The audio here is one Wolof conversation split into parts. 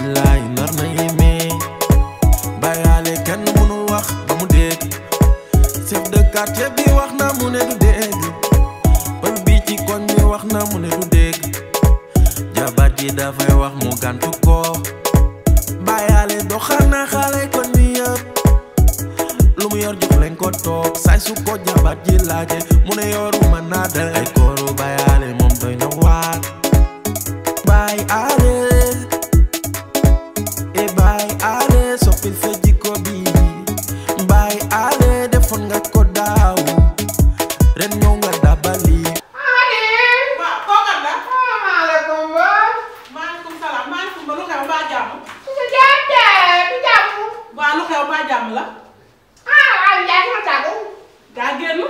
billaay nar na yéeme bàyyaale kenn mënu wax ba mu dégg chef de quartier bi wax na mu ne du dégg pël bi ci koñ bi wax na mu ne du dégg jabar ji dafay wax mu gàntu ko bàyyaale doxal na xale koñ bi yëpp lu mu yor jox leen ko toog say su ko jabar ji laaje mu ne yoruma naa dal ay kooru bàyyaale moom doy na waar bàyyaale bàyyaale soppil sa jikko bi bàyyaale defoon nga ko daaw ren ñëw nga dabali. waaw kooku la. maaleykum. maaleykum salaam maaleykum ba lu xew mbaa jàmm. su jàppee du jàmm. waaw lu xew mbaa jàmm la. waaw yaa ngi tàggu. daa génn.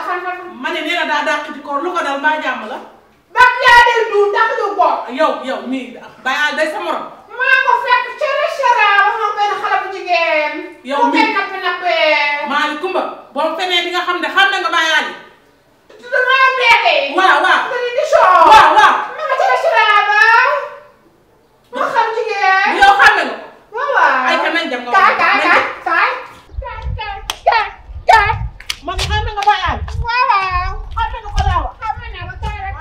fan. ma ne nee na daa dàq ci koor lu ko dal mbaa jàmm la. ba yaa del du ndax du bokk. yow mii bàyyi day sa morom. maa ko fekk ci restaurant ba moom benn xale bu jigéen. yow mii mu koy nappee. maaleykum ba boo fenee di nga xam ne xam nga bàyyi aali. damaa beekee. waaw. di soo. waaw. ma nga ci restaurant ba. ma xam jigéen. yow xam nga ko. waaw. ay ka nañ dem nga wax kaay. man xam nga bàyyi aali. waaw. xam nga ko laa wax. xam nga ko kaay rek.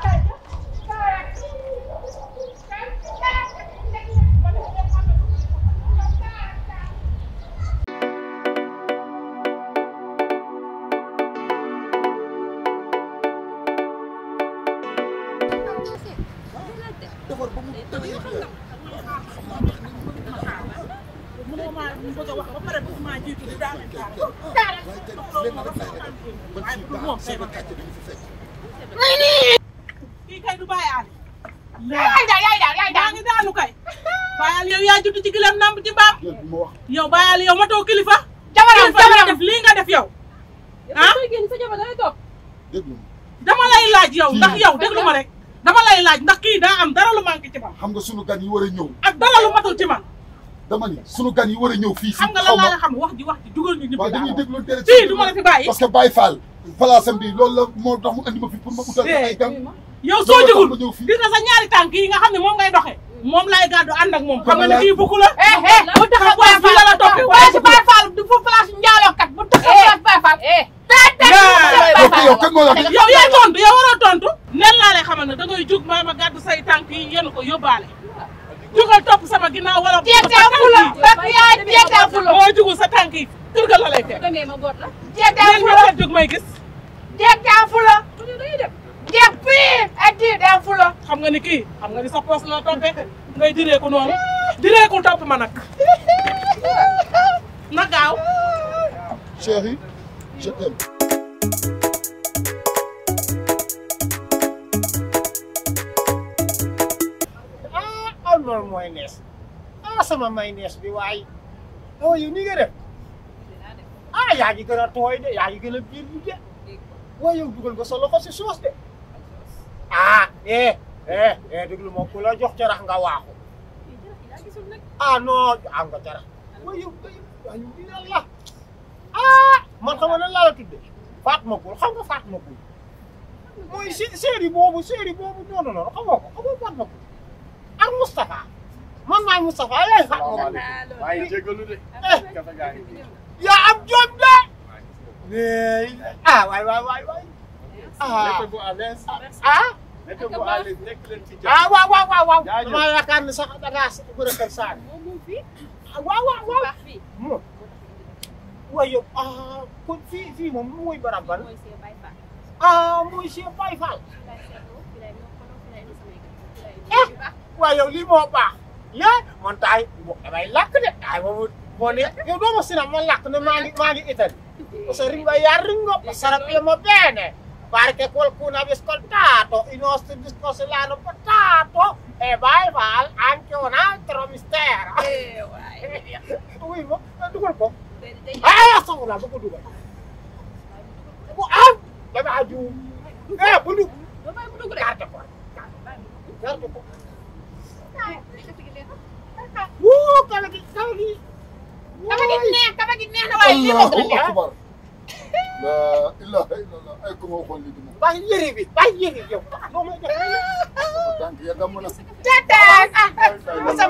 kii kay du bàyyi aali. yaay yaa ngi daanu kay. bàyyi aali yow yaa judd ci gileem namb ci mbaam. yow bàyyi aali yow matoo kilifa. jabaram def lii nga def yow. dama lay laaj yow ndax yow déglu ma rek. dama lay laaj ndax kii daa am dara lu manqué ci man. xam nga sunu gan yi war a ñëw. ak dara lu matul ci man. dama ni sunu gan yi war a ñëw fii xam nga lan laa nga xam wax ji dugal ñu ñibbi. waaw dañuy déglu deret fii du ma la fi bàyyi. parce que Baye Fall place am bi loolu la moo tax mu andi ma fi pour ma utal ay gan. yow soo jugul gis nga sa ñaari tànk yi nga xam ne moom ngay doxee. moom lay gàddu ànd ak moom. xam nga ne kii bukku la. bu taxaw Baye Fall la toppee waaye si Baye Fall du fa place njaalookat bu taxaw Baye Fall. yow kan moo la yow yaay tontu yow waroo tontu. nen laa lay xamal ne da ngay jug ma gàddu say tànk yi yéen ko yóbbaale. jugal topp sama ginnaaw wala. moo jugul sa tànk yi kër ga la lay fekk. leen jug may gis. xam nga ni kii xam nga ni sa poos la toppee ngay diree ko noonu diree ko topp ma nag na gaaw. chérie je t'aime. loolu mooy nees sama may nees bi waaye yow ni nga def yaa ngi gën a tooy de yaa ngi gën a biir bi de waaye yow dugal nga sa loxo si soos de déglu ma ku la jox carax nga waaxu non am nga carax waaye yow dina la man xam nga nan laa la tudde Fatma Koul xam nga Fatma Koul mooy série boobu noonu xam nga ko xam nga Fatma Koul ak Moustapha man maay Moustapha yaay Fatma Koul waaye jégalu de. yaa am jom de. waay. mettez-vous à l'aise. mettez-vous à l'aise nekk leen ci jàmm. waaw. jaajëf damaa yaakaar ne sax da ngaa bëri kër Saare. waaw. waaye yow kon fii moom mooy barab ban. mooy Cheikh Baye Fall. waaye yow lii moo baax. man taay damay lakk de moo ne yow doo ma sinam ma lakk ne maa ngi Italie. parce que ringo ya ringo sarappiamo bene perché qualcuno ha ascoltato i nostri discorsi l'hanno portato e Baye Fall anche un altro mistero. Oui, dugal ko. Astagfirullah bu ko dugal. bu dama juum. bu dugg carte ko. Kaba gi neex na waaye lii moo gën a neex. La ilaha illallah ay ko moo xool lii dina. bàyyi yëre bi yow. doo may def tànk ya damm na. Masa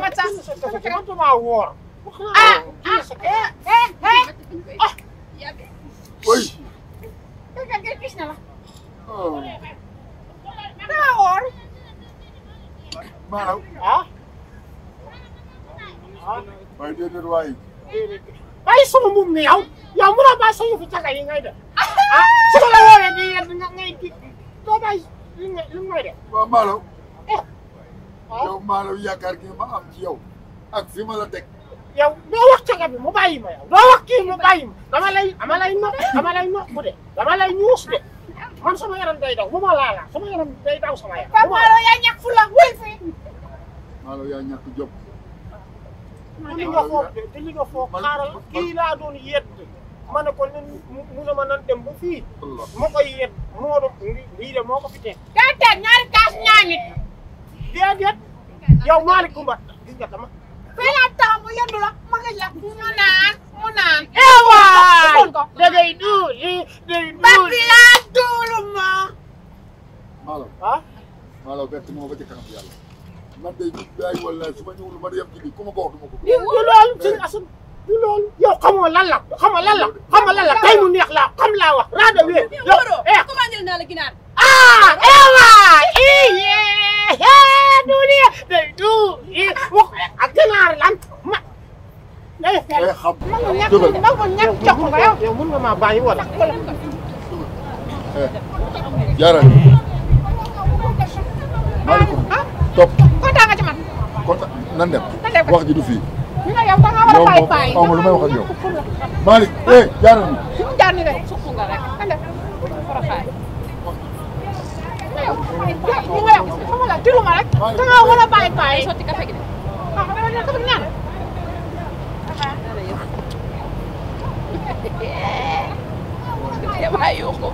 damaa woor. oui. gis na la. damaa woor. maanaam. waaye déedéet waaye. bàyyi sama mbuum mi yow mënoo bàyyi sa yëfu caga yi ngay def. su ma la woowee di yedd nga ngay di doo bàyyi li ngay def. waaw Malaw. yow Malaw yaakaar gi ma am ci yow ak fi ma la teg. yow doo wax caga bi mu bàyyi ma yow doo wax kii mu bàyyi ma dama lay noq bu de dama lay ñuus de man sama yaram day daw bu ma laalaa sama yaram day daw sama yaram. Pape Malo yaa ñàkk fu la wul fi. Malaw yaa ñàkk jom. li nga foog de te li nga foog xaaral kii laa doon yedd ma ne ko mu ne ma nan dem ba fii ma koy yedd moo doon lii de moo ko fi teg. daa teg ñaari kaas ñaar nit. déedéet yow Malick Coumba gis nga dama. fii laa taxaw mu yendu la ma nga la mu naan. waay da ngay duuli day duuli. Papi laa duulu ma. Malaw. Malaw bett moo ba ci kanam yàlla. man de daay wala su ma ñëwul ma yem ci bi ku ma ko wax du ma ko. du loolu sëñ Assane du loolu. yow xamoo lan la tey mu neex laa xam laa wax rajo bi. yow commandé naa la ginaar. waay duuli day duuli wax ak ginaar lan ma. day fekk xam ñàkk jox ko yow. yow mën nga maa bàyyi wala. jaarale. maaleykum. topp. kontaan nga ci man. kontaan nan dem. wax ji du fii. ñu ne yow da ngaa war a bàyyi paa yi. yow moom lu may wax ak yow. Malick jaaral ni. fi mu jaar ni rek suq nga rek nga def faraxaay. yow ñu nga yow xam nga tiru ma rek. da ngaa war a bàyyi paa yi. sotti café gi de. ah dama ne café gi ñaan. yaa yuuxu.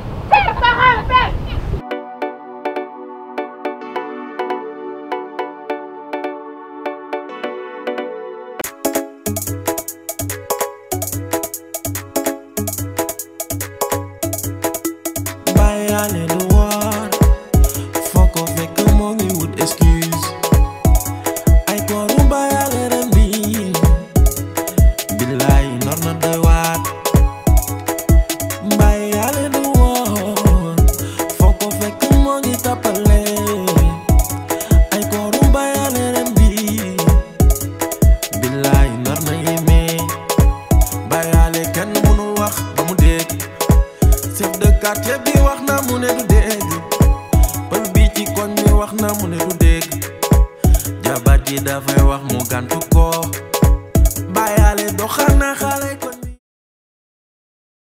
Bàyyaale lu woor foo ko fekk moo ngi wut excuse ay kooru bàyyaale ren bi billaay nor na doy waat bàyyaale lu woor foo ko fekk moo ngi tappale ay kooru bàyyaale ren bi billaay nor na yéeme bàyyaale kenn mënul wax ba mu dégg chef de quartier bi wax na mu ne du dégg pël bi ci koñ bi wax na mu ne du dégg jabat yi dafay wax mu gàntu